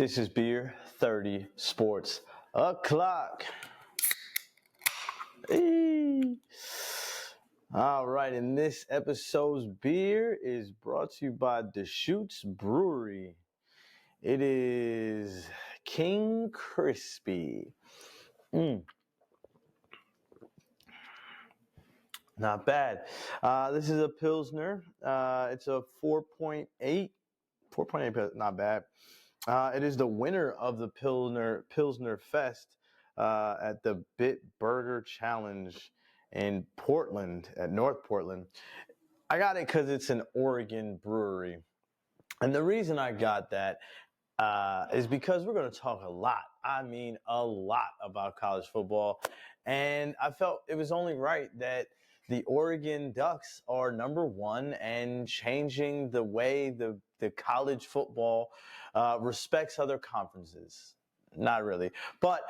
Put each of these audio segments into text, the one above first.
This is Beer 30 Sports O'Clock. Hey. All right, and this episode's beer is brought to you by Deschutes Brewery. It is King Crispy. Not bad. This is a Pilsner. It's a 4.8. 4.8, not bad. It is the winner of the Pilsner Fest at the Bit Burger Challenge in Portland, at North Portland. I got it because it's an Oregon brewery. And the reason I got that is because we're going to talk a lot. I mean, a lot about college football. And I felt it was only right that the Oregon Ducks are number one and changing the way the college football respects other conferences. Not really. But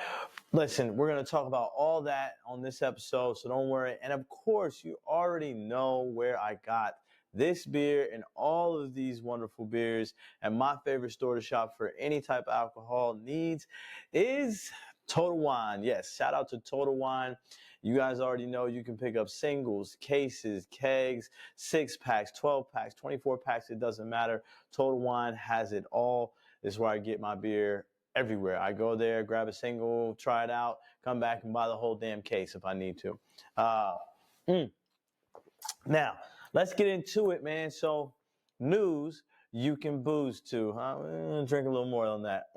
listen, we're going to talk about all that on this episode, so don't worry. And of course, you already know where I got this beer and all of these wonderful beers, and my favorite store to shop for any type of alcohol needs is Total Wine. Yes, shout out to Total Wine. You guys already know you can pick up singles, cases, kegs, 6-packs, 12-packs, 24-packs. It doesn't matter. Total Wine has it all. This is where I get my beer everywhere. I go there, grab a single, try it out, come back and buy the whole damn case if I need to. Now, let's get into it, man. So, news you can booze to, huh? Drink a little more on that.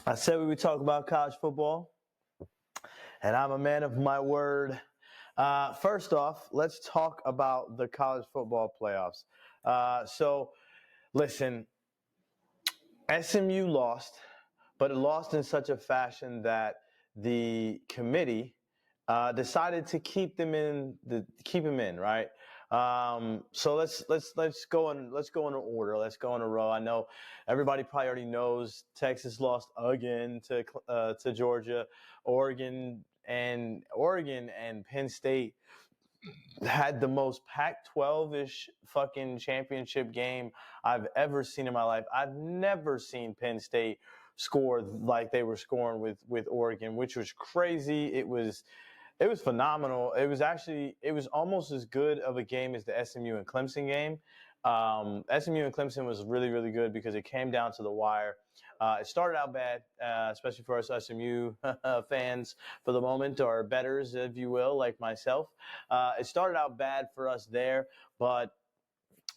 I said we would talk about college football, and I'm a man of my word. First off, let's talk about the college football playoffs. So, listen, SMU lost, but it lost in such a fashion that the committee decided to keep him in, right? So let's go in order. Let's go in a row. I know everybody probably already knows Texas lost again to Georgia. Oregon and Penn State had the most Pac-12-ish fucking championship game I've ever seen in my life. I've never seen Penn State score like they were scoring with Oregon, which was crazy. It was phenomenal. It was almost as good of a game as the SMU and Clemson game. SMU and Clemson was really, really good because it came down to the wire. It started out bad, especially for us SMU fans for the moment, or bettors, if you will, like myself. It started out bad for us there, but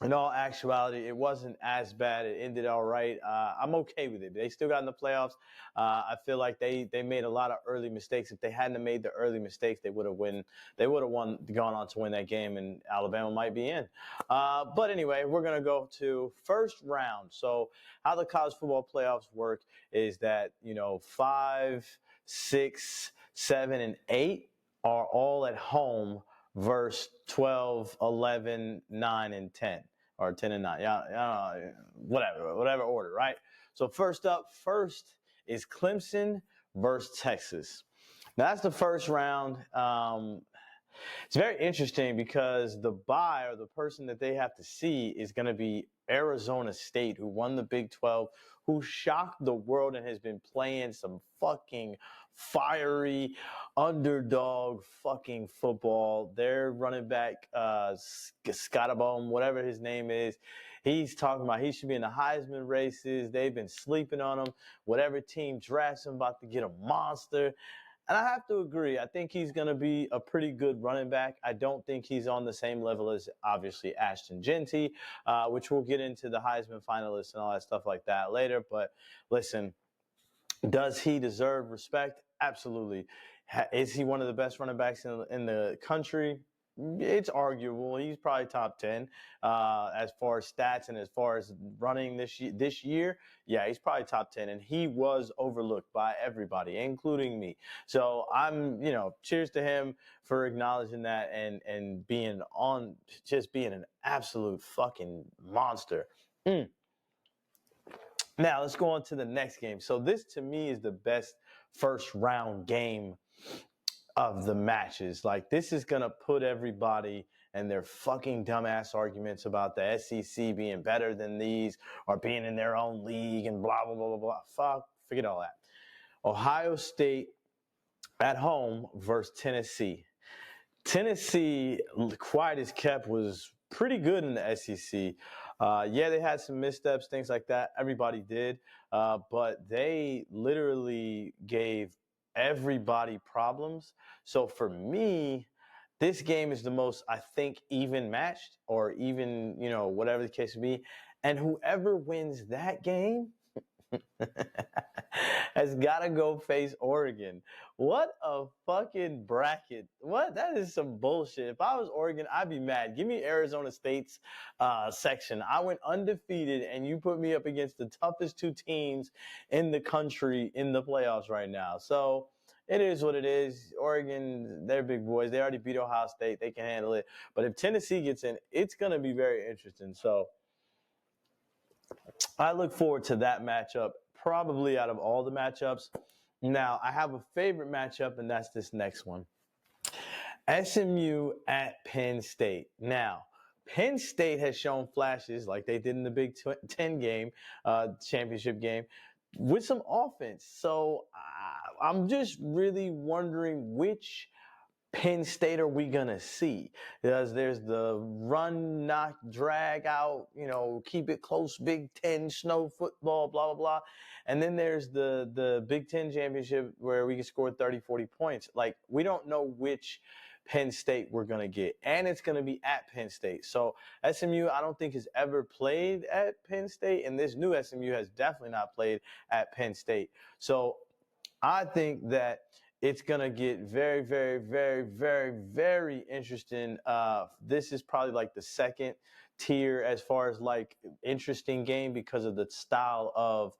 in all actuality, it wasn't as bad. It ended all right. I'm okay with it. They still got in the playoffs. I feel like they made a lot of early mistakes. If they hadn't made the early mistakes, they would have won. They would have gone on to win that game, and Alabama might be in. But anyway, we're gonna go to first round. So how the college football playoffs work is that 5, 6, 7, and 8 are all at home versus 12, 11, 9, and 10. Or 10 and 9. Yeah, whatever order, right? So first is Clemson versus Texas. Now that's the first round. It's very interesting because the bye, or the person that they have to see, is going to be Arizona State, who won the Big 12, who shocked the world and has been playing some fucking fiery underdog fucking football. Their running back, Scottabone, whatever his name is, he's talking about he should be in the Heisman races. They've been sleeping on him. Whatever team drafts him, about to get a monster. And I have to agree. I think he's going to be a pretty good running back. I don't think he's on the same level as, obviously, Ashton Genty, which we'll get into the Heisman finalists and all that stuff like that later. But listen, does he deserve respect? Absolutely. Is he one of the best running backs in the country? It's arguable. He's probably top 10 as far as stats and as far as running this year. Yeah, he's probably top 10, and he was overlooked by everybody, including me. So I'm, cheers to him for acknowledging that and being an absolute fucking monster. Now let's go on to the next game. So this, to me, is the best first round game of the matches. Like, this is going to put everybody and their fucking dumbass arguments about the SEC being better than these or being in their own league and blah, blah, blah, blah, blah. Forget all that. Ohio State at home versus Tennessee. Tennessee, quiet as kept, was pretty good in the SEC. Yeah, they had some missteps, things like that. Everybody did. But they literally gave everybody problems. So for me, this game is the most, I think, even matched or even, whatever the case may be. And whoever wins that game has got to go face Oregon. What a fucking bracket. What? That is some bullshit. If I was Oregon, I'd be mad. Give me Arizona State's section. I went undefeated, and you put me up against the toughest two teams in the country in the playoffs right now. So it is what it is. Oregon, they're big boys. They already beat Ohio State. They can handle it. But if Tennessee gets in, it's going to be very interesting. So I look forward to that matchup, probably out of all the matchups. Now, I have a favorite matchup, and that's this next one. SMU at Penn State. Now, Penn State has shown flashes like they did in the Big Ten game, championship game, with some offense. So I'm just really wondering which Penn State are we going to see? Because there's the run, knock, drag out, keep it close, Big Ten, snow football, blah, blah, blah. And then there's the Big Ten championship where we can score 30, 40 points. Like, we don't know which Penn State we're going to get. And it's going to be at Penn State. So SMU, I don't think has ever played at Penn State. And this new SMU has definitely not played at Penn State. So I think that it's going to get very, very, very, very, very interesting. This is probably like the second tier as far as like interesting game because of the style of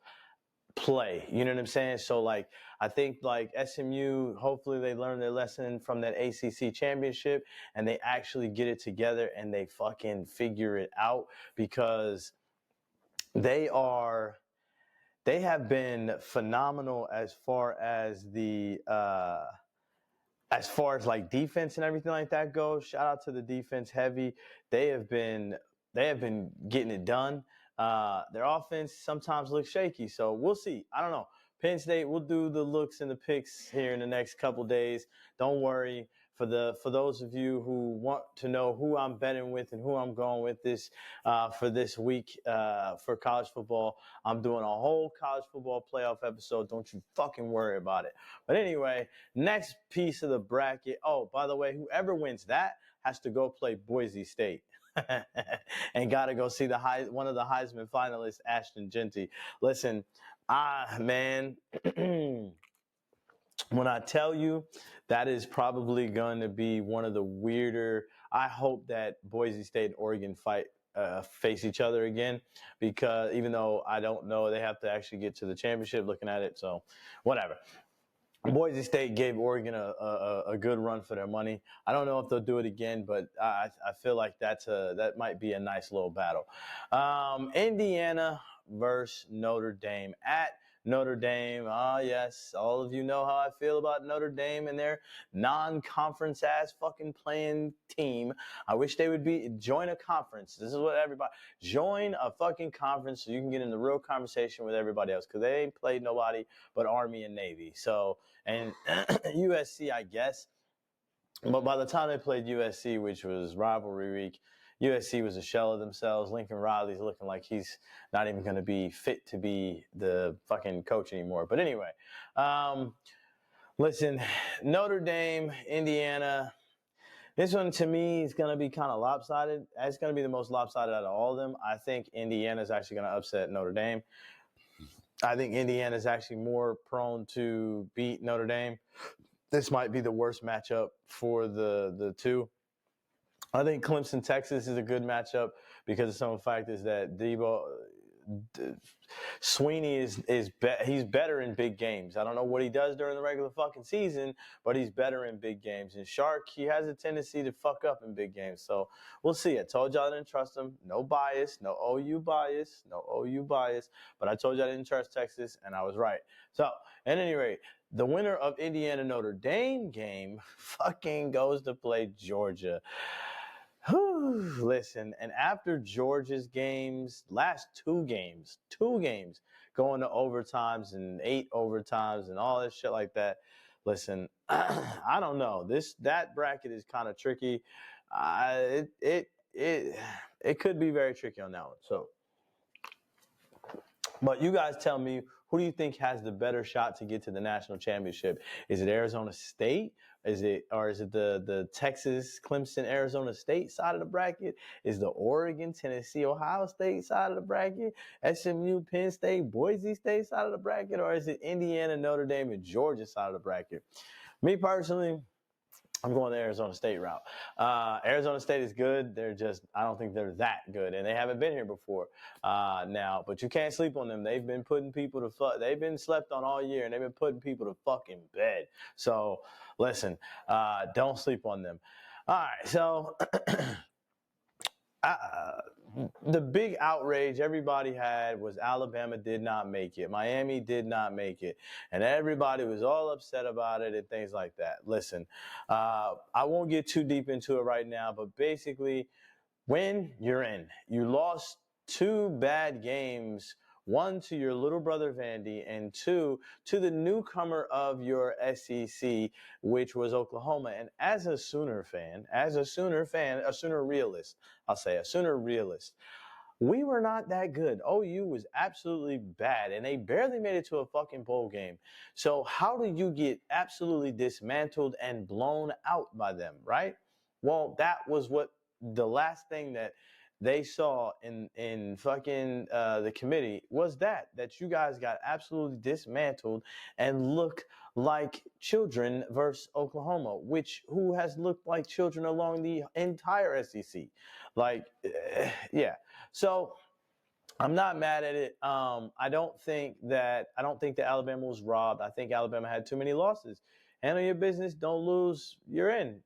play. You know what I'm saying? So like, I think like SMU, hopefully they learn their lesson from that ACC championship and they actually get it together and they fucking figure it out because they have been phenomenal as far as like defense and everything like that goes. Shout out to the defense heavy. They have been getting it done. Their offense sometimes looks shaky, so we'll see. I don't know. Penn State, we'll do the looks and the picks here in the next couple days. Don't worry. For those of you who want to know who I'm betting with and who I'm going with this for this week for college football, I'm doing a whole college football playoff episode. Don't you fucking worry about it. But anyway, next piece of the bracket. Oh, by the way, whoever wins that has to go play Boise State. And got to go see one of the Heisman finalists, Ashton Genty. Listen, man, when I tell you that is probably going to be one of the weirder, I hope that Boise State and Oregon face each other again, because even though I don't know, they have to actually get to the championship looking at it. So whatever. Boise State gave Oregon a good run for their money. I don't know if they'll do it again, but I feel like that might be a nice little battle. Indiana versus Notre Dame at Notre Dame. Yes, all of you know how I feel about Notre Dame and their non-conference ass fucking playing team. I wish they would join a conference. This is what join a fucking conference so you can get in the real conversation with everybody else, because they ain't played nobody but Army and Navy. So, and USC, I guess. But by the time they played USC, which was rivalry week, USC was a shell of themselves. Lincoln Riley's looking like he's not even going to be fit to be the fucking coach anymore. But anyway, listen, Notre Dame, Indiana, this one to me is going to be kind of lopsided. It's going to be the most lopsided out of all of them. I think Indiana is actually going to upset Notre Dame. I think Indiana is actually more prone to beat Notre Dame. This might be the worst matchup for the two. I think Clemson, Texas is a good matchup because of some of the fact is that Sweeney he's better in big games. I don't know what he does during the regular fucking season, but he's better in big games. And Shark, he has a tendency to fuck up in big games. So we'll see. I told y'all I didn't trust him. No bias, no OU bias, no OU bias. But I told you I didn't trust Texas, and I was right. So at any rate, the winner of Indiana Notre Dame game fucking goes to play Georgia. Listen, and after Georgia's games, last two games going to overtimes and 8 overtimes and all this shit like that. Listen, I don't know. That bracket is kind of tricky. It could be very tricky on that one. So, but you guys tell me, who do you think has the better shot to get to the national championship? Is it Arizona State? Is it the Texas, Clemson, Arizona State side of the bracket? Is the Oregon, Tennessee, Ohio State side of the bracket? SMU, Penn State, Boise State side of the bracket? Or is it Indiana, Notre Dame, and Georgia side of the bracket? Me personally, I'm going the Arizona State route. Arizona State is good. I don't think they're that good, and they haven't been here before now. But you can't sleep on them. They've been putting people to they've been slept on all year, and they've been putting people to fucking bed. So listen, don't sleep on them. All right, so the big outrage everybody had was Alabama did not make it. Miami did not make it. And everybody was all upset about it and things like that. Listen, I won't get too deep into it right now, but basically, when you're in, you lost 2 bad games, 1 to your little brother Vandy, and 2 to the newcomer of your SEC, which was Oklahoma. And as a Sooner realist, we were not that good. OU was absolutely bad, and they barely made it to a fucking bowl game. So how do you get absolutely dismantled and blown out by them, right? Well, that was what the last thing that they saw in fucking the committee was that you guys got absolutely dismantled and look like children versus Oklahoma, who has looked like children along the entire SEC. Yeah. So I'm not mad at it. I don't think that Alabama was robbed. I think Alabama had too many losses. Handle your business. Don't lose. You're in.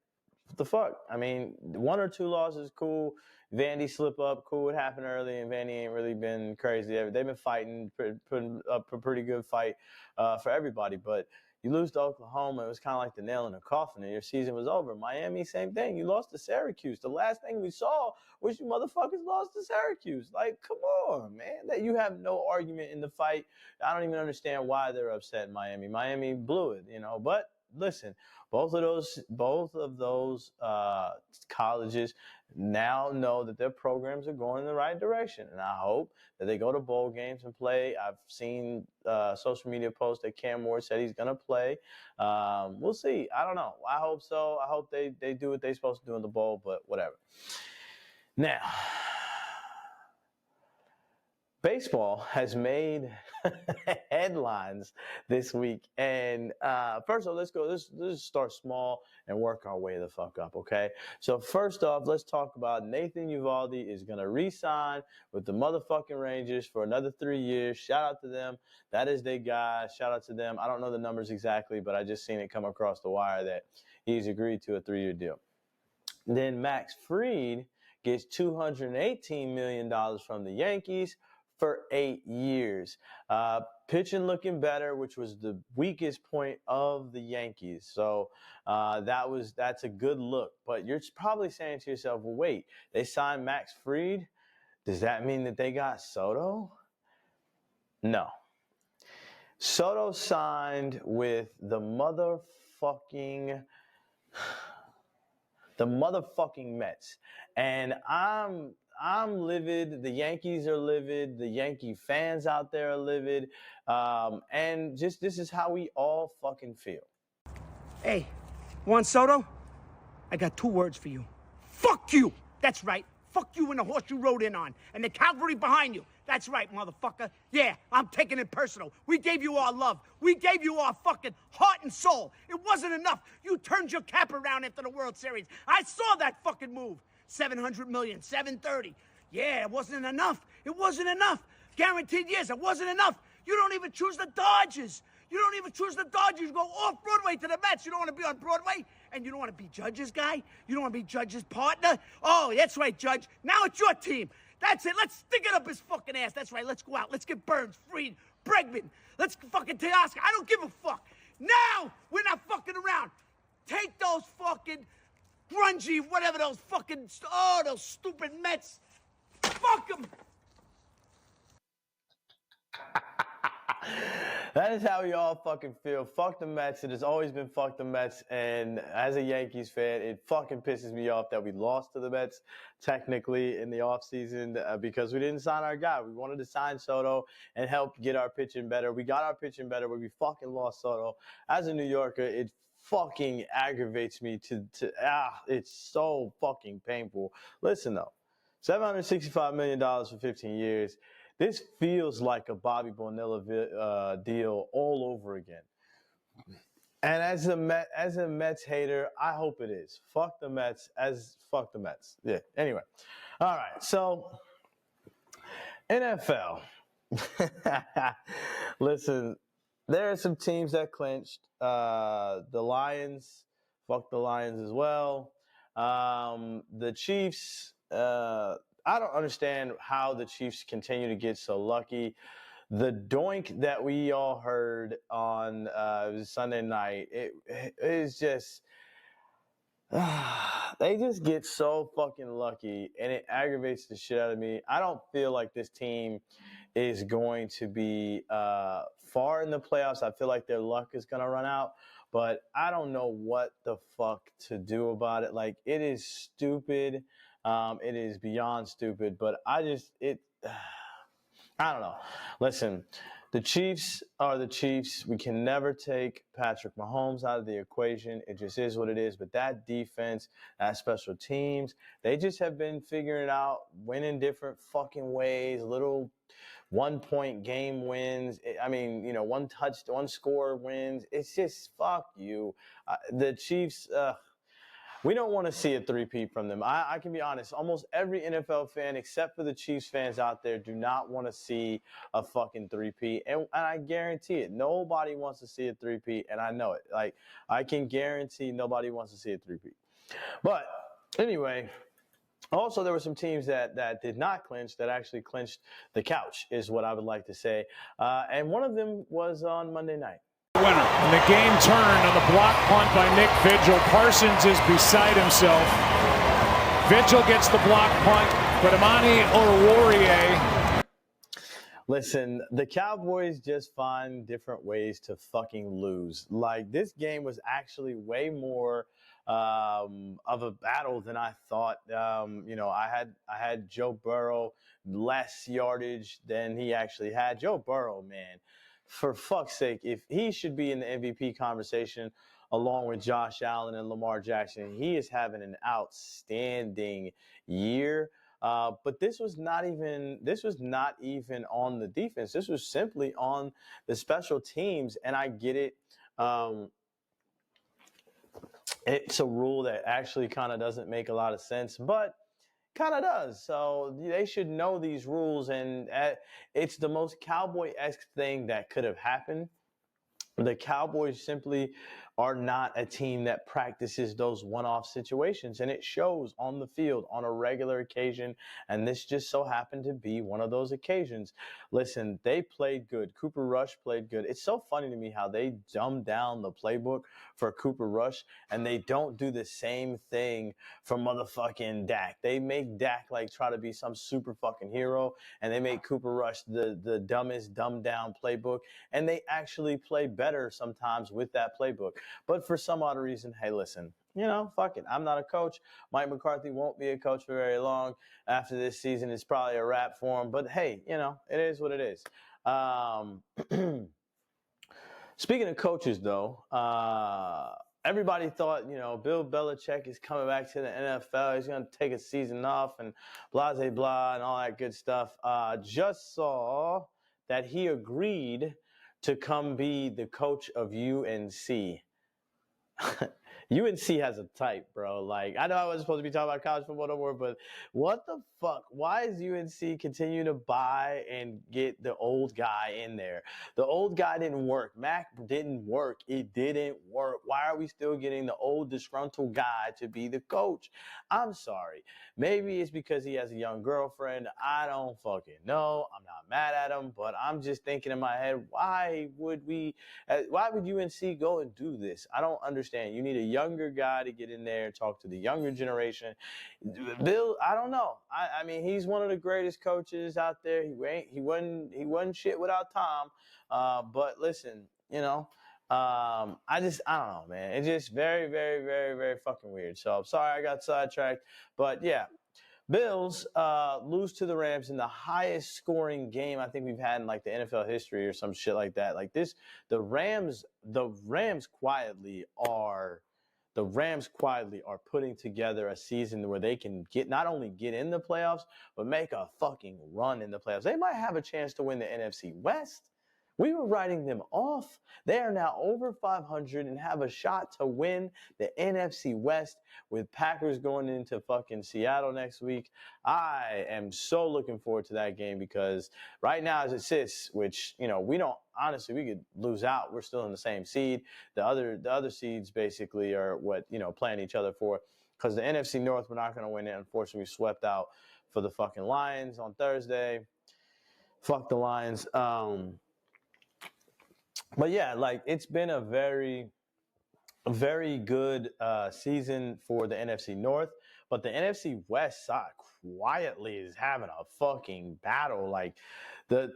What the fuck? I mean, 1 or 2 losses, cool. Vandy slip up, cool. It happened early, and Vandy ain't really been crazy. They've been fighting, putting up a pretty good fight for everybody. But you lose to Oklahoma, it was kind of like the nail in the coffin, and your season was over. Miami, same thing. You lost to Syracuse. The last thing we saw was you motherfuckers lost to Syracuse. Like, come on, man. That you have no argument in the fight. I don't even understand why they're upset in Miami. Miami blew it, But listen, both of those colleges now know that their programs are going in the right direction, and I hope that they go to bowl games and play. I've seen social media posts that Cam Moore said he's going to play. We'll see. I don't know. I hope so. I hope they do what they're supposed to do in the bowl, but whatever. Now, baseball has made headlines this week. And first of all, let's start small and work our way the fuck up, okay? So first off, let's talk about Nathan Uvalde is going to re-sign with the motherfucking Rangers for another 3 years. Shout out to them. That is their guy. Shout out to them. I don't know the numbers exactly, but I just seen it come across the wire that he's agreed to a 3-year deal. Then Max Fried gets $218 million from the Yankees for 8 years. Pitching looking better, which was the weakest point of the Yankees. So that's a good look. But you're probably saying to yourself, well, wait, they signed Max Fried? Does that mean that they got Soto? No. Soto signed with the motherfucking Mets. And I'm livid. The Yankees are livid. The Yankee fans out there are livid. And just this is how we all fucking feel. Hey, Juan Soto, I got 2 words for you. Fuck you. That's right. Fuck you and the horse you rode in on. And the cavalry behind you. That's right, motherfucker. Yeah, I'm taking it personal. We gave you our love. We gave you our fucking heart and soul. It wasn't enough. You turned your cap around after the World Series. I saw that fucking move. 700 million, 730. Yeah, it wasn't enough. It wasn't enough. Guaranteed years, it wasn't enough. You don't even choose the Dodgers. You don't even choose the Dodgers. You go off Broadway to the Mets. You don't want to be on Broadway? And you don't want to be Judge's guy? You don't want to be Judge's partner? Oh, that's right, Judge. Now it's your team. That's it. Let's stick it up his fucking ass. That's right. Let's go out. Let's get Burns, Fried, Bregman. Let's fucking Teoscar. I don't give a fuck. Now we're not fucking around. Take those fucking grungy, whatever those fucking, those stupid Mets. Fuck them. That is how we all fucking feel. Fuck the Mets. It has always been fuck the Mets. And as a Yankees fan, it fucking pisses me off that we lost to the Mets technically in the offseason because we didn't sign our guy. We wanted to sign Soto and help get our pitching better. We got our pitching better, but we fucking lost Soto. As a New Yorker, it fucking aggravates me it's so fucking painful. Listen though, $765 million for 15 years. This feels like a Bobby Bonilla deal all over again. And as a Mets hater, I hope it is. Fuck the Mets fuck the Mets. Yeah. Anyway. All right. So NFL. Listen, there are some teams that clinched. The Lions. Fuck the Lions as well. The Chiefs. I don't understand how the Chiefs continue to get so lucky. The doink that we all heard on Sunday night, it is just they just get so fucking lucky, and it aggravates the shit out of me. I don't feel like this team is going to be far in the playoffs. I feel like their luck is going to run out, but I don't know what the fuck to do about it. Like, it is stupid. It is beyond stupid, but I don't know. Listen, the Chiefs are the Chiefs. We can never take Patrick Mahomes out of the equation. It just is what it is. But that defense, that special teams, they just have been figuring it out, winning different fucking ways, little 1-point game wins. I mean, one score wins. It's just, fuck you. The Chiefs, we don't want to see a three-peat from them. I can be honest. Almost every NFL fan, except for the Chiefs fans out there, do not want to see a fucking three-peat. And I guarantee it. Nobody wants to see a three-peat, and I know it. Like, I can guarantee nobody wants to see a three-peat. But anyway, also there were some teams that did not clinch, that actually clinched the couch, is what I would like to say. And one of them was on Monday night. Winner. And the game turned on the block punt by Nick Vigil. Parsons is beside himself. Vigil gets the block punt, but Amani Oruwariye. Listen, the Cowboys just find different ways to fucking lose. Like, this game was actually way more of a battle than I thought. I had Joe Burrow less yardage than he actually had. Joe Burrow, man, for fuck's sake, if he should be in the MVP conversation along with Josh Allen and Lamar Jackson, he is having an outstanding year. But this was not even on the defense. This was simply on the special teams, and I get it. It's a rule that actually kind of doesn't make a lot of sense, but kind of does. So they should know these rules, and it's the most Cowboy-esque thing that could have happened. The Cowboys simply are not a team that practices those one-off situations, and it shows on the field on a regular occasion, and this just so happened to be one of those occasions. Listen, they played good. Cooper Rush played good. It's so funny to me how they dumb down the playbook for Cooper Rush, and they don't do the same thing for motherfucking Dak. They make Dak like try to be some super fucking hero, and they make Cooper Rush the dumbest dumbed down playbook, and they actually play better sometimes with that playbook. But for some odd reason, hey, listen, fuck it. I'm not a coach. Mike McCarthy won't be a coach for very long. After this season, it's probably a wrap for him. But hey, it is what it is. Speaking of coaches, though, everybody thought, Bill Belichick is coming back to the NFL. He's going to take a season off and blah, blah, blah, and all that good stuff. Just saw that he agreed to come be the coach of UNC. UNC has a type, bro. Like, I know I wasn't supposed to be talking about college football no more, but what the fuck? Why is UNC continue to buy and get the old guy in there? The old guy didn't work. Mac didn't work. It didn't work. Why are we still getting the old disgruntled guy to be the coach? I'm sorry. Maybe it's because he has a young girlfriend. I don't fucking know. I'm not mad at him, but I'm just thinking in my head, why would UNC go and do this? I don't understand. You need a younger guy to get in there and talk to the younger generation. Bill, I don't know. I mean, he's one of the greatest coaches out there. He wasn't shit without Tom. But listen, I don't know, man. It's just very, very, very, very fucking weird. So I'm sorry I got sidetracked. But yeah, Bills lose to the Rams in the highest scoring game I think we've had in like the NFL history or some shit like that. Like this, the Rams quietly are putting together a season where they can not only get in the playoffs, but make a fucking run in the playoffs. They might have a chance to win the NFC West. We were writing them off. They are now over 500 and have a shot to win the NFC West with Packers going into fucking Seattle next week. I am so looking forward to that game because right now as it sits, which, we don't, honestly, we could lose out. We're still in the same seed. The other seeds basically are what, playing each other for because the NFC North, we're not going to win it. Unfortunately, we swept out for the fucking Lions on Thursday. Fuck the Lions. But yeah, like it's been a very good season for the NFC North, but the NFC West side quietly is having a fucking battle. Like the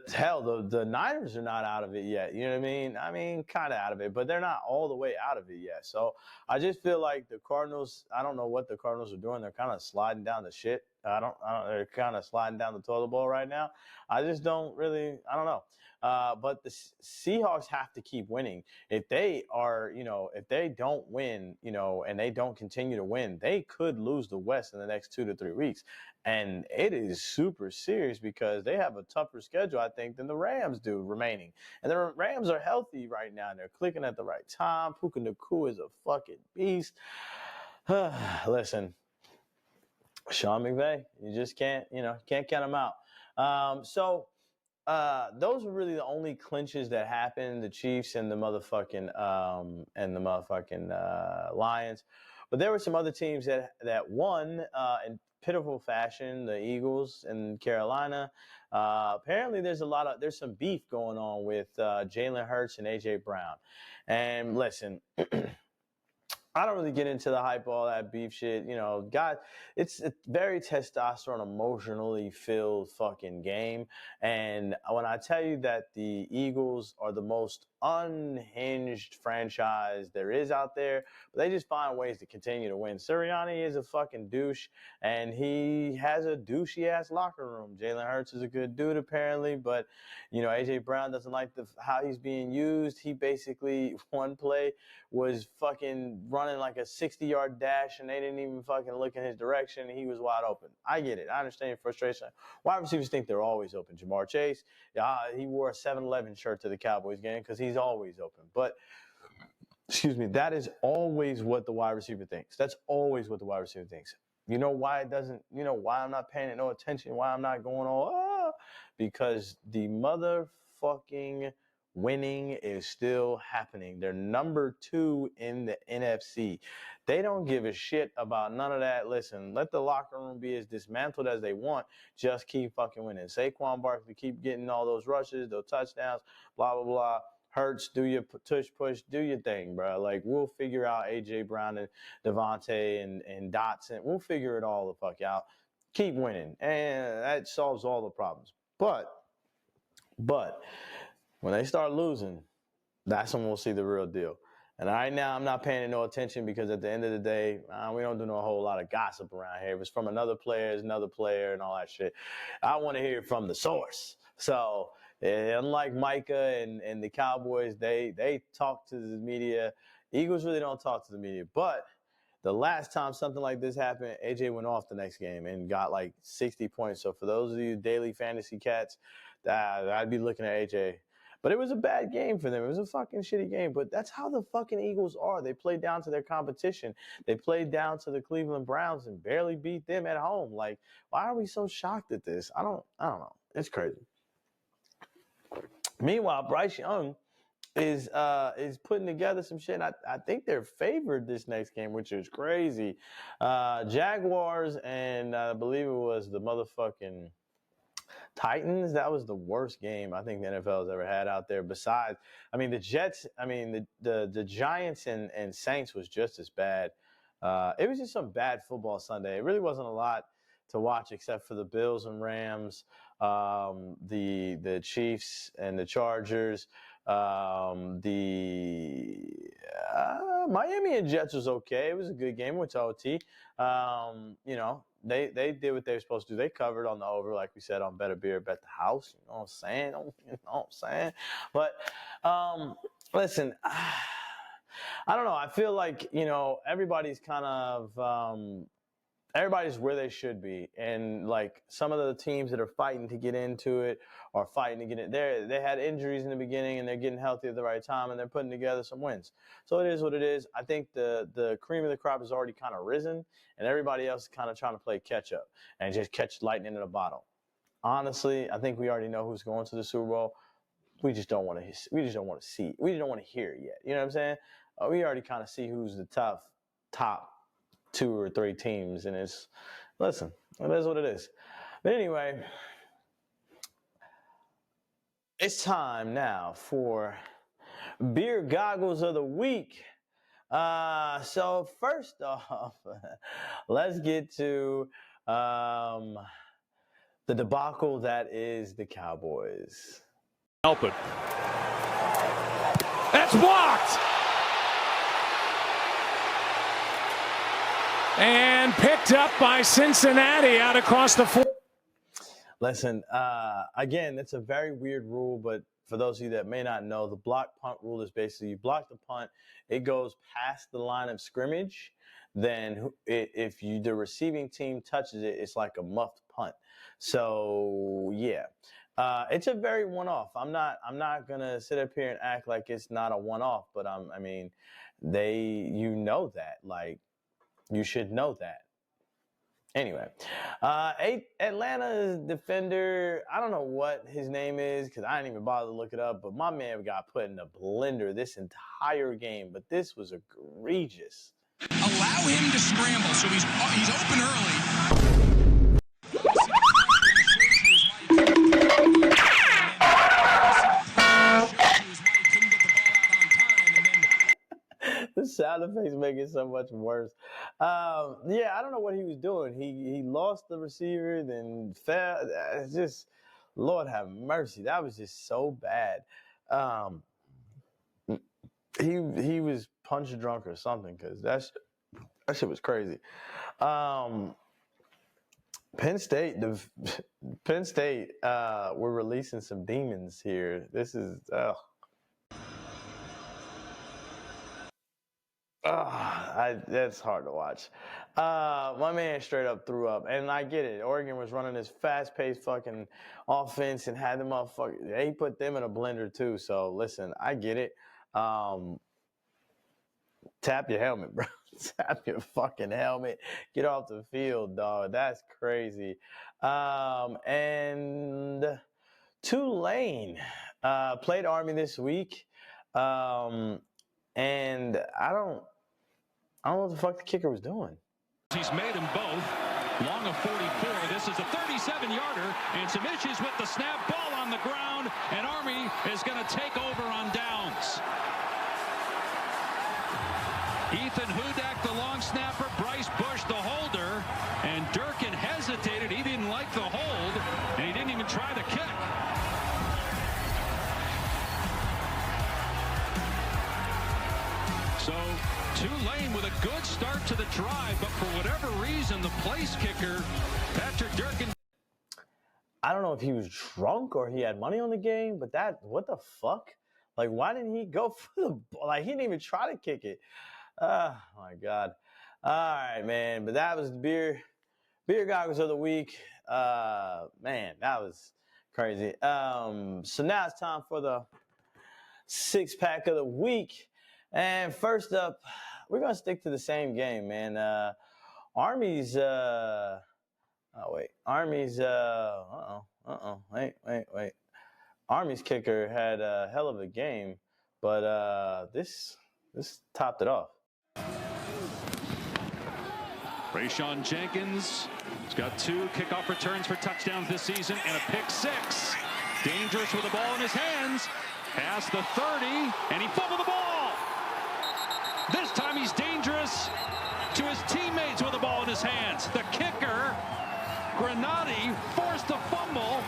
Niners are not out of it yet. You know what I mean? I mean, kind of out of it, but they're not all the way out of it yet. So I just feel like the Cardinals. I don't know what the Cardinals are doing. They're kind of sliding down the shit. They're kind of sliding down the toilet bowl right now. I just don't really. I don't know. But the Seahawks have to keep winning. If they are, if they don't win, and they don't continue to win, they could lose the West in the next 2 to 3 weeks. And it is super serious because they have a tougher schedule, I think, than the Rams do remaining. And the Rams are healthy right now. They're clicking at the right time. Puka Nacua is a fucking beast. Listen, Sean McVay, you just can't count him out. Those were really the only clinches that happened, the Chiefs and the motherfucking Lions. But there were some other teams that won in pitiful fashion, the Eagles in Carolina. Apparently there's some beef going on with Jalen Hurts and AJ Brown. And listen, I don't really get into the hype, all that beef shit. God, it's a very testosterone, emotionally filled fucking game. And when I tell you that the Eagles are the most unhinged franchise there is out there, but they just find ways to continue to win. Sirianni is a fucking douche, and he has a douchey-ass locker room. Jalen Hurts is a good dude, apparently, but, AJ Brown doesn't like how he's being used. He basically, one play, was fucking running like a 60-yard dash, and they didn't even fucking look in his direction, and he was wide open. I get it. I understand frustration. Wide receivers think they're always open. Jamar Chase, he wore a 7-Eleven shirt to the Cowboys game because he's always open. But, that is always what the wide receiver thinks. That's always what the wide receiver thinks. You know why it doesn't, why I'm not paying it no attention, why I'm not going all, because the motherfucking winning is still happening. They're number 2 in the NFC. They don't give a shit about none of that. Listen, let the locker room be as dismantled as they want. Just keep fucking winning. Saquon Barkley keep getting all those rushes, those touchdowns, blah, blah, blah. Hurts, do your push, do your thing, bro. Like, we'll figure out A.J. Brown and Devontae and Dotson. We'll figure it all the fuck out. Keep winning. And that solves all the problems. But when they start losing, that's when we'll see the real deal. And right now, I'm not paying it no attention because at the end of the day, we don't do no whole lot of gossip around here. If it's from another player, it's another player and all that shit. I want to hear it from the source. So, unlike Micah and the Cowboys, they talk to the media. Eagles really don't talk to the media. But the last time something like this happened, AJ went off the next game and got like 60 points. So for those of you daily fantasy cats, I'd be looking at AJ. But it was a bad game for them. It was a fucking shitty game. But that's how the fucking Eagles are. They play down to their competition. They played down to the Cleveland Browns and barely beat them at home. Like, why are we so shocked at this? I don't know. It's crazy. Meanwhile, Bryce Young is putting together some shit. I think they're favored this next game, which is crazy. Jaguars and I believe it was the motherfucking Titans, that was the worst game I think the NFL has ever had out there. Besides, I mean, the Jets, I mean, the Giants and Saints was just as bad. It was just some bad football Sunday. It really wasn't a lot to watch except for the Bills and Rams, the Chiefs and the Chargers. The Miami and Jets was okay. It was a good game with OT. You know, they did what they were supposed to do. They covered on the over, like we said, on Better Beer, Bet the House. You know what I'm saying? You know what I'm saying? But listen, I don't know. I feel like, you know, everybody's kind of everybody's where they should be. And, like, some of the teams that are fighting to get into it are fighting to get in there. They had injuries in the beginning, and they're getting healthy at the right time, and they're putting together some wins. So it is what it is. I think the cream of the crop has already kind of risen, and everybody else is kind of trying to play catch-up and just catch lightning in a bottle. Honestly, I think we already know who's going to the Super Bowl. We just don't want to see. We just don't want to hear it yet. You know what I'm saying? We already kind of see who's the top 2 or 3 teams, and listen, it is what it is. But anyway, it's time now for Beer Goggles of the Week. So first off, let's get to the debacle that is the Cowboys. Help it. That's blocked! And picked up by Cincinnati out across the 4. Listen, again, it's a very weird rule, but for those of you that may not know, the block punt rule is basically you block the punt, it goes past the line of scrimmage, then if the receiving team touches it, it's like a muffed punt. So, yeah. It's a very one-off. I'm not gonna sit up here and act like it's not a one-off, but I mean, you know that, like, you should know that. Anyway, Atlanta's defender, I don't know what his name is because I didn't even bother to look it up, but my man got put in a blender this entire game, but this was egregious. Allow him to scramble, so he's open early. The sound effects make it so much worse. Yeah, I don't know what he was doing. He lost the receiver, then fell. It's just, Lord have mercy. That was just so bad. He was punch drunk or something because that shit was crazy. Penn State, we're releasing some demons here. This is, that's hard to watch. My man straight up threw up, and I get it. Oregon was running this fast-paced fucking offense and had them motherfuckers. They put them in a blender too. So listen, I get it. Tap your helmet, bro. Tap your fucking helmet. Get off the field, dog. That's crazy. And Tulane played Army this week. And I don't know what the fuck the kicker was doing. He's made them both. Long of 44. This is a 37-yarder, and some issues with the snap. Ball on the ground, and Army is going to take over on downs. Ethan Hudak, the long snapper. Bryce Bush, the holder. And Durkin hesitated. He didn't like the hold, and he didn't even try to kick. So Tulane with a good start to the drive, but for whatever reason, the place kicker, Patrick Durkin. I don't know if he was drunk or he had money on the game, but what the fuck? Like, why didn't he go for the ball? Like, he didn't even try to kick it. Oh, my God. All right, man. But that was beer goggles of the week. Man, that was crazy. So now it's time for the 6-pack of the week. And first up, we're going to stick to the same game, man. Army's, wait. Army's kicker had a hell of a game, but this topped it off. Rayshawn Jenkins has got 2 kickoff returns for touchdowns this season and a pick 6. Dangerous with the ball in his hands. Past the 30, and he fumbled the ball. This time he's dangerous to his teammates with the ball in his hands. The kicker, Granati, forced the fumble.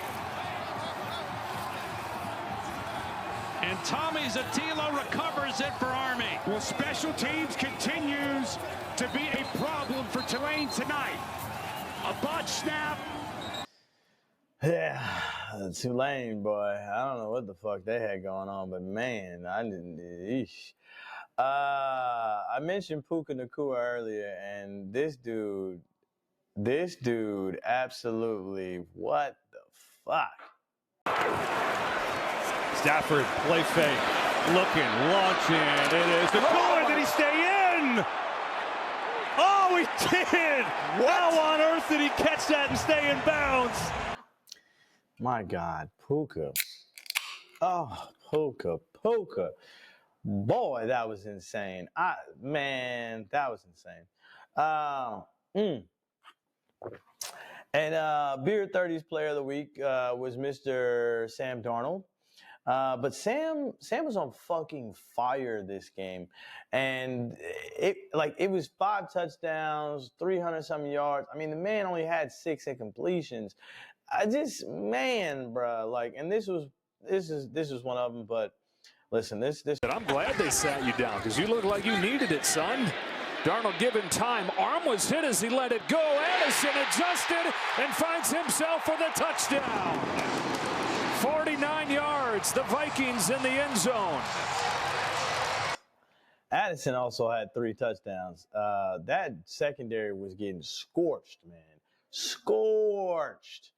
And Tommy Zatila recovers it for Army. Well, special teams continues to be a problem for Tulane tonight. A botch snap. Yeah, Tulane, boy. I don't know what the fuck they had going on, but man, I didn't. Eesh. I mentioned Puka Nacua earlier, and this dude, absolutely, what the fuck? Stafford, play fake, looking, launching. It is the goal. Did he stay in? Oh, he did! What? How on earth did he catch that and stay in bounds? My God, Puka. Oh, Puka. Boy, that was insane. Man, that was insane. And Beer 30's Player of the Week was Mr. Sam Darnold. But Sam was on fucking fire this game. And it was 5 touchdowns, 300-something yards. I mean, the man only had 6 incompletions. Man, bro, and this was one of them, but listen, this. I'm glad they sat you down because you looked like you needed it, son. Darnold given time. Arm was hit as he let it go. Addison adjusted and finds himself for the touchdown. 49 yards. The Vikings in the end zone. Addison also had 3 touchdowns. That secondary was getting scorched, man. Scorched.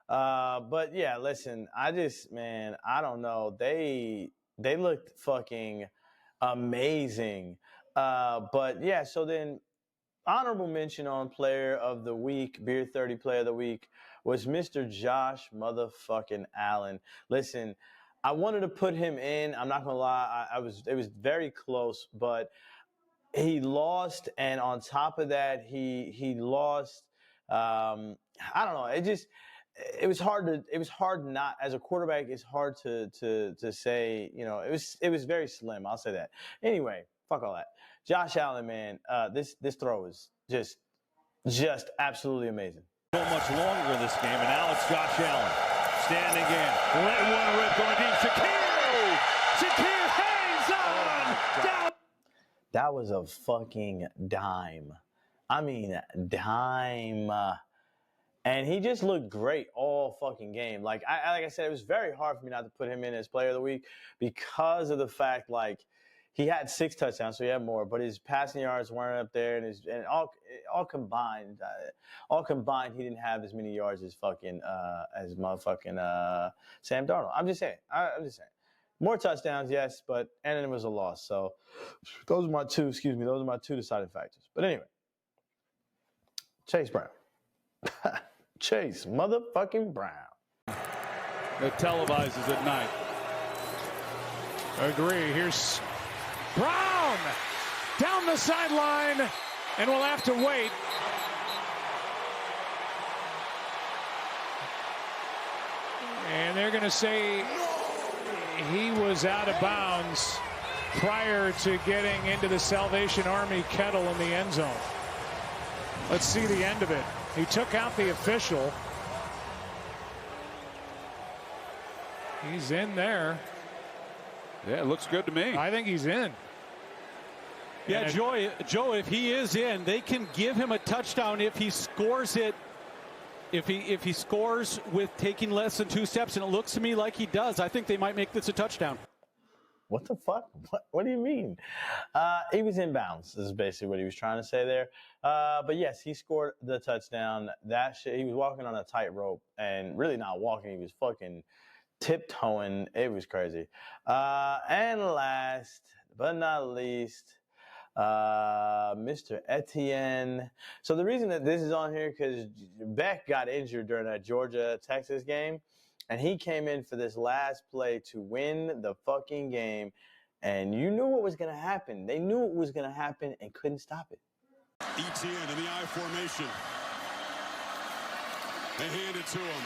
But yeah, listen, I don't know. They looked fucking amazing. But yeah, so then honorable mention on Player of the Week, Beer 30 Player of the Week, was Mr. Josh motherfucking Allen. Listen, I wanted to put him in. I'm not gonna lie, it was very close, but he lost, and on top of that, he lost. I don't know. It was hard not, as a quarterback, it's hard to say, it was very slim. I'll say that. Anyway, fuck all that. Josh Allen, man, this throw is just absolutely amazing. So much longer in this game, and now it's Josh Allen standing in. Let one rip going deep. Shakir hangs on. Down. That was a fucking dime. I mean, dime. And he just looked great all fucking game. Like I said, it was very hard for me not to put him in as Player of the Week because of the fact, he had 6 touchdowns, so he had more, but his passing yards weren't up there, and all combined, he didn't have as many yards as motherfucking Sam Darnold. I'm just saying. More touchdowns, yes, and then it was a loss. So those are my 2 deciding factors. But anyway, Chase Brown. Chase motherfucking Brown. It televises at night. Agree. Here's Brown down the sideline, and we'll have to wait. And they're going to say he was out of bounds prior to getting into the Salvation Army kettle in the end zone. Let's see the end of it. He took out the official. He's in there. Yeah, it looks good to me. I think he's in. Yeah, Joe, if he is in, they can give him a touchdown if he scores it. If he scores with taking less than 2 steps, and it looks to me like he does, I think they might make this a touchdown. What the fuck? What do you mean? He was in bounds. This is basically what he was trying to say there. But yes, he scored the touchdown. He was walking on a tightrope, and really not walking. He was fucking tiptoeing. It was crazy. And last but not least, Mr. Etienne. So the reason that this is on here, because Beck got injured during that Georgia-Texas game, and he came in for this last play to win the fucking game, and you knew what was going to happen. They knew what was going to happen and couldn't stop it. ETN in the I formation. They hand it to him.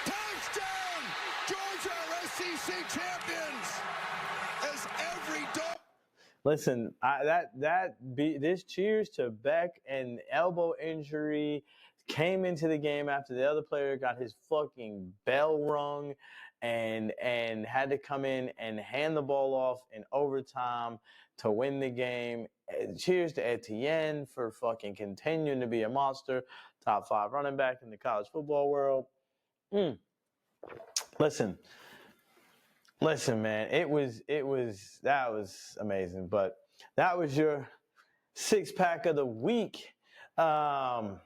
Touchdown! Georgia are SEC champions! As every dog. Listen, this cheers to Beck, an elbow injury, came into the game after the other player got his fucking bell rung and had to come in and hand the ball off in overtime to win the game. Cheers to Etienne for fucking continuing to be a monster, top 5 running back in the college football world. Listen, man, that was amazing. But that was your 6-pack of the week. And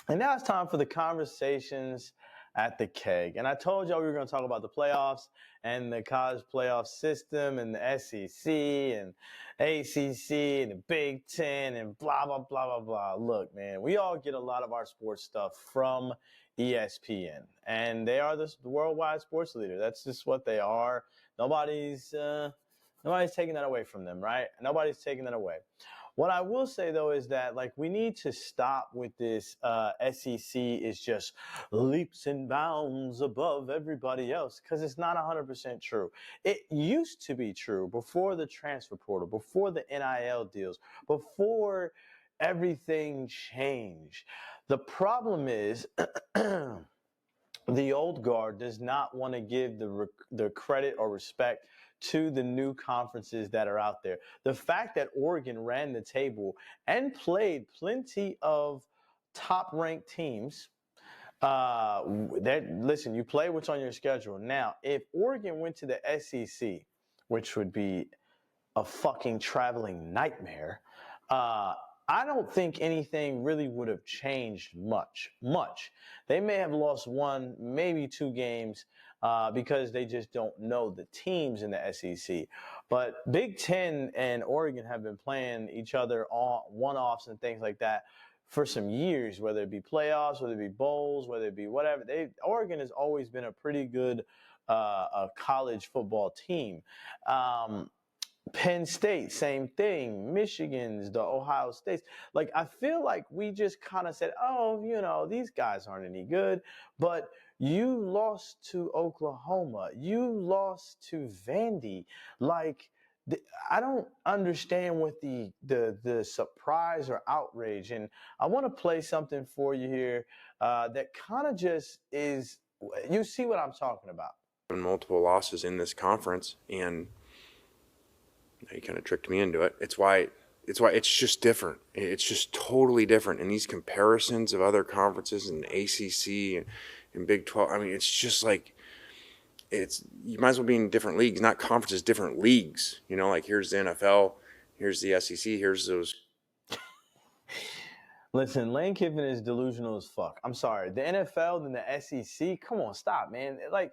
now it's time for the conversations at the keg. And I told y'all we were going to talk about the playoffs and the college playoff system and the SEC and ACC and the Big Ten and blah, blah, blah, blah, blah. Look, man, we all get a lot of our sports stuff from ESPN. And they are the worldwide sports leader. That's just what they are. Nobody's taking that away from them, right? Nobody's taking that away. What I will say, though, is that, like, we need to stop with this SEC is just leaps and bounds above everybody else, because it's not 100% true. It used to be true before the transfer portal, before the NIL deals, before everything changed. The problem is the old guard does not want to give the credit or respect to the new conferences that are out there. The fact that Oregon ran the table and played plenty of top-ranked teams, listen, you play what's on your schedule. Now, if Oregon went to the SEC, which would be a fucking traveling nightmare, I don't think anything really would have changed much. They may have lost 1, maybe 2 games because they just don't know the teams in the SEC. But Big Ten and Oregon have been playing each other on one-offs and things like that for some years, whether it be playoffs, whether it be bowls, whether it be whatever. Oregon has always been a pretty good college football team. Penn State, same thing. Michigan's, the Ohio States. Like, I feel like we just kind of said, oh, these guys aren't any good. But you lost to Oklahoma. You lost to Vandy. Like, I don't understand what the surprise or outrage. And I want to play something for you here that kind of just is, you see what I'm talking about. Multiple losses in this conference, and you kind of tricked me into it. It's why it's just different. It's just totally different. And these comparisons of other conferences and ACC and Big 12, I mean, it's just like, you might as well be in different leagues, not conferences, different leagues. Like, here's the NFL, here's the SEC, here's those. Listen, Lane Kiffin is delusional as fuck. I'm sorry. The NFL and the SEC, come on, stop, man. Like,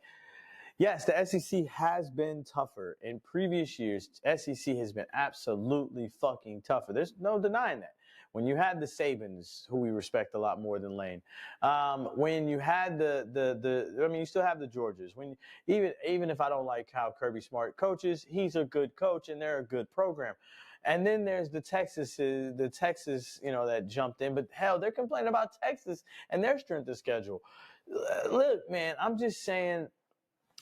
yes, the SEC has been tougher. In previous years, SEC has been absolutely fucking tougher. There's no denying that. When you had the Sabans, who we respect a lot more than Lane, when you had you still have the Georgias. Even if I don't like how Kirby Smart coaches, he's a good coach and they're a good program. And then there's the Texas, that jumped in. But hell, they're complaining about Texas and their strength of schedule. Look, man, I'm just saying,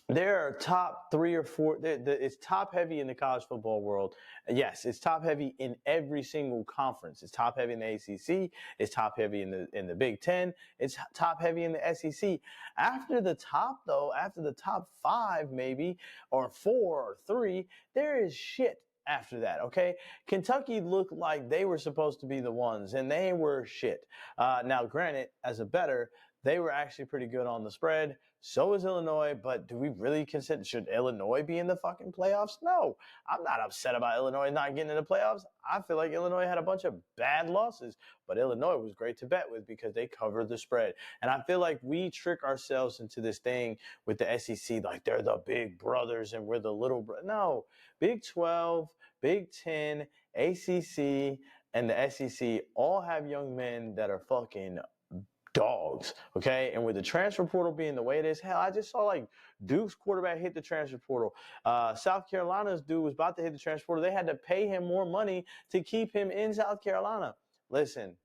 there are top 3 or 4. It's top heavy in the college football world. Yes, it's top heavy in every single conference. It's top heavy in the ACC. It's top heavy in the Big Ten. It's top heavy in the SEC. After the top 5 maybe, or 4 or 3, there is shit after that, okay? Kentucky looked like they were supposed to be the ones, and they were shit. Now, granted, as a bettor, they were actually pretty good on the spread. So is Illinois, but do we really consider, should Illinois be in the fucking playoffs? No, I'm not upset about Illinois not getting in the playoffs. I feel like Illinois had a bunch of bad losses, but Illinois was great to bet with because they covered the spread. And I feel like we trick ourselves into this thing with the SEC, like they're the big brothers and we're the little brothers. No, Big 12, Big 10, ACC, and the SEC all have young men that are fucking dogs, okay? And with the transfer portal being the way it is, hell, I just saw like Duke's quarterback hit the transfer portal. South Carolina's dude was about to hit the transfer portal. They had to pay him more money to keep him in South Carolina. listen.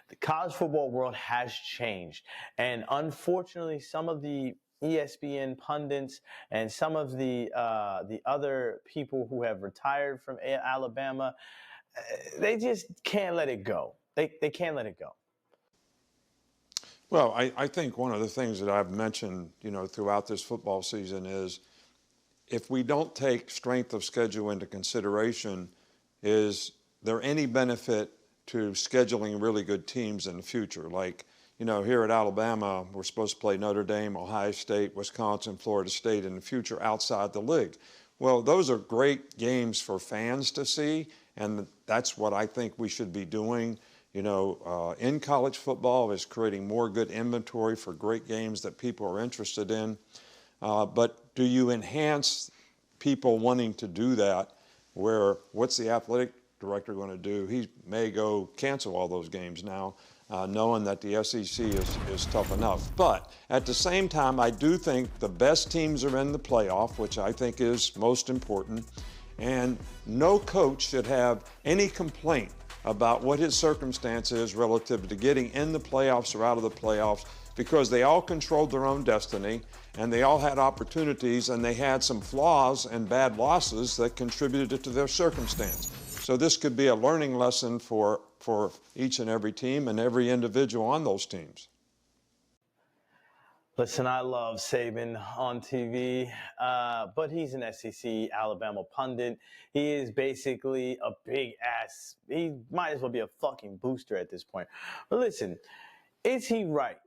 The college football world has changed. And unfortunately, some of the ESPN pundits and some of the other people who have retired from Alabama, they just can't let it go. They can't let it go. Well, I think one of the things that I've mentioned, throughout this football season is if we don't take strength of schedule into consideration, is there any benefit to scheduling really good teams in the future? Like, here at Alabama, we're supposed to play Notre Dame, Ohio State, Wisconsin, Florida State in the future outside the league. Well, those are great games for fans to see, and that's what I think we should be doing. In college football is creating more good inventory for great games that people are interested in. But do you enhance people wanting to do that, where what's the athletic director going to do? He may go cancel all those games now, knowing that the SEC is tough enough. But at the same time, I do think the best teams are in the playoff, which I think is most important. And no coach should have any complaint about what his circumstance is relative to getting in the playoffs or out of the playoffs, because they all controlled their own destiny and they all had opportunities, and they had some flaws and bad losses that contributed to their circumstance. So this could be a learning lesson for each and every team and every individual on those teams. Listen, I love Saban on TV, but he's an SEC Alabama pundit. He is basically a big ass. He might as well be a fucking booster at this point. But listen, is he right?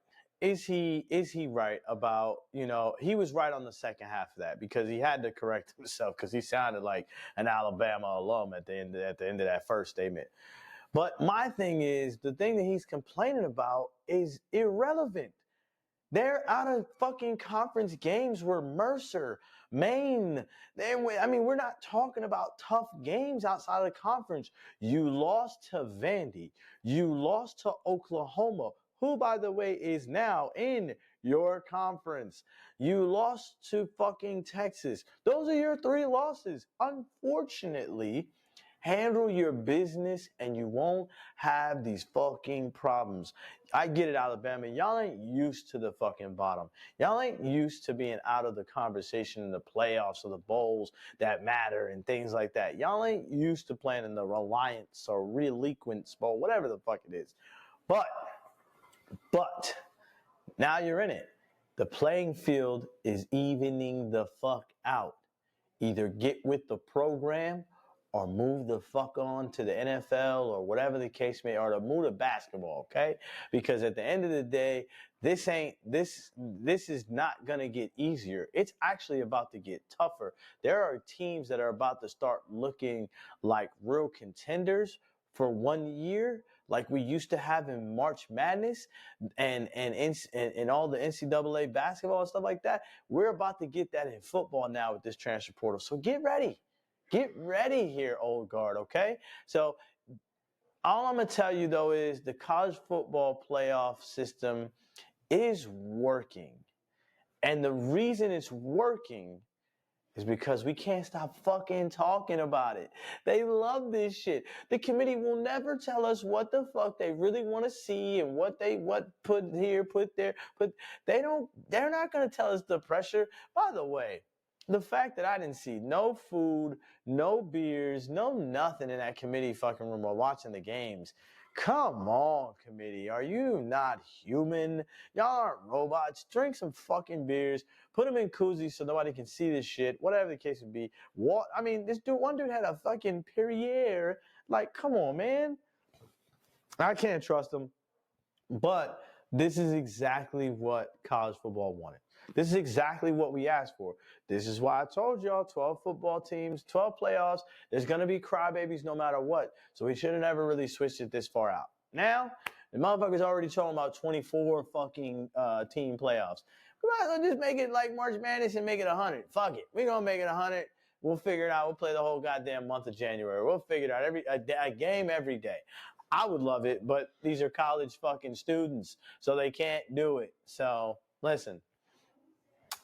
Is he right about, he was right on the second half of that, because he had to correct himself, because he sounded like an Alabama alum at the end of that first statement. But my thing is, the thing that he's complaining about is irrelevant. They're out of fucking conference games where Mercer, Maine. We're not talking about tough games outside of the conference. You lost to Vandy. You lost to Oklahoma, who, by the way, is now in your conference. You lost to fucking Texas. Those are your 3 losses. Unfortunately, handle your business and you won't have these fucking problems. I get it, Alabama. Y'all ain't used to the fucking bottom. Y'all ain't used to being out of the conversation in the playoffs or the bowls that matter and things like that. Y'all ain't used to playing in the Reliance or Reliquence Bowl, whatever the fuck it is. But now you're in it. The playing field is evening the fuck out. Either get with the program or move the fuck on to the NFL or whatever the case may, or to move to basketball, okay? Because at the end of the day, this is not going to get easier. It's actually about to get tougher. There are teams that are about to start looking like real contenders for 1 year, like we used to have in March Madness and all the NCAA basketball and stuff like that. We're about to get that in football now with this transfer portal. So get ready. Get ready here, old guard, okay? So all I'm going to tell you, though, is the college football playoff system is working. And the reason it's working is because we can't stop fucking talking about it. They love this shit. The committee will never tell us what the fuck they really want to see and what put here, put there. They're not going to tell us the pressure. By the way, the fact that I didn't see no food, no beers, no nothing in that committee fucking room while watching the games. Come on, committee. Are you not human? Y'all aren't robots. Drink some fucking beers. Put them in koozies so nobody can see this shit. Whatever the case would be. One dude had a fucking Perrier. Like, come on, man. I can't trust him. But this is exactly what college football wanted. This is exactly what we asked for. This is why I told y'all 12 football teams, 12 playoffs. There's going to be crybabies no matter what. So we should have never really switched it this far out. Now, the motherfuckers already talking about 24 fucking team playoffs. We might as well just make it like March Madness and make it 100. Fuck it. We're going to make it 100. We'll figure it out. We'll play the whole goddamn month of January. We'll figure it out. A game every day. I would love it, but these are college fucking students, so they can't do it. So, listen.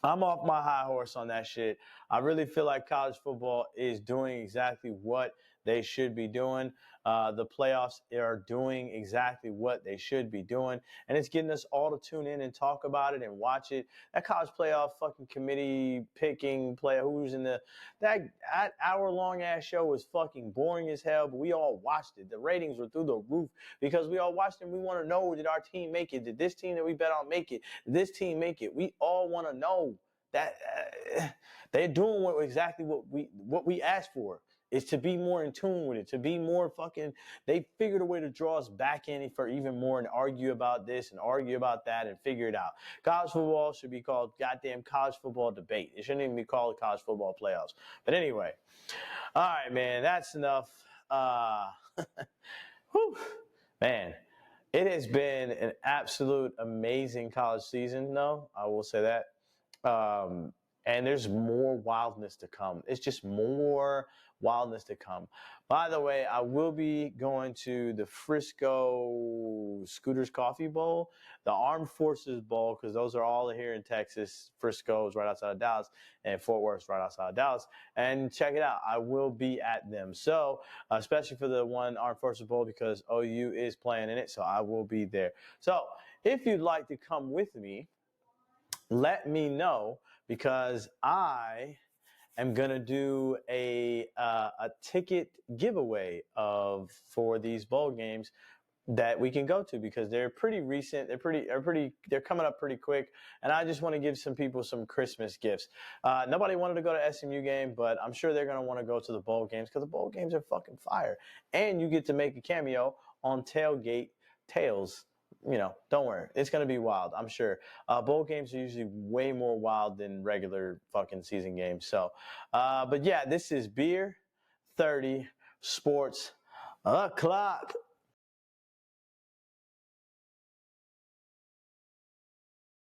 I'm off my high horse on that shit. I really feel like college football is doing exactly what they should be doing. The playoffs are doing exactly what they should be doing. And it's getting us all to tune in and talk about it and watch it. That college playoff fucking committee picking player who's in that hour-long ass show was fucking boring as hell, but we all watched it. The ratings were through the roof because we all watched it and we want to know, did our team make it? Did this team that we bet on make it? Did this team make it? We all want to know that they're doing exactly what we asked for. Is to be more in tune with it, to be more fucking, they figured a way to draw us back in for even more and argue about this and argue about that and figure it out. College football should be called goddamn college football debate. It shouldn't even be called college football playoffs. But anyway, all right, man, that's enough. Whew, man, it has been an absolute amazing college season, though. I will say that. And there's more wildness to come. It's just more wildness to come. By the way, I will be going to the Frisco Scooters Coffee Bowl, the Armed Forces Bowl, because those are all here in Texas. Frisco is right outside of Dallas, and Fort Worth is right outside of Dallas. And check it out. I will be at them. So, especially for the one Armed Forces Bowl, because OU is playing in it, so I will be there. So, if you'd like to come with me, let me know, because I am going to do a ticket giveaway for these bowl games that we can go to, because they're pretty recent. They're coming up pretty quick. And I just want to give some people some Christmas gifts. Nobody wanted to go to SMU game, but I'm sure they're going to want to go to the bowl games, because the bowl games are fucking fire. And you get to make a cameo on Tailgate Tales. You know, don't worry. It's going to be wild, I'm sure. Bowl games are usually way more wild than regular fucking season games. So, but yeah, this is Beer 30 Sports O'Clock.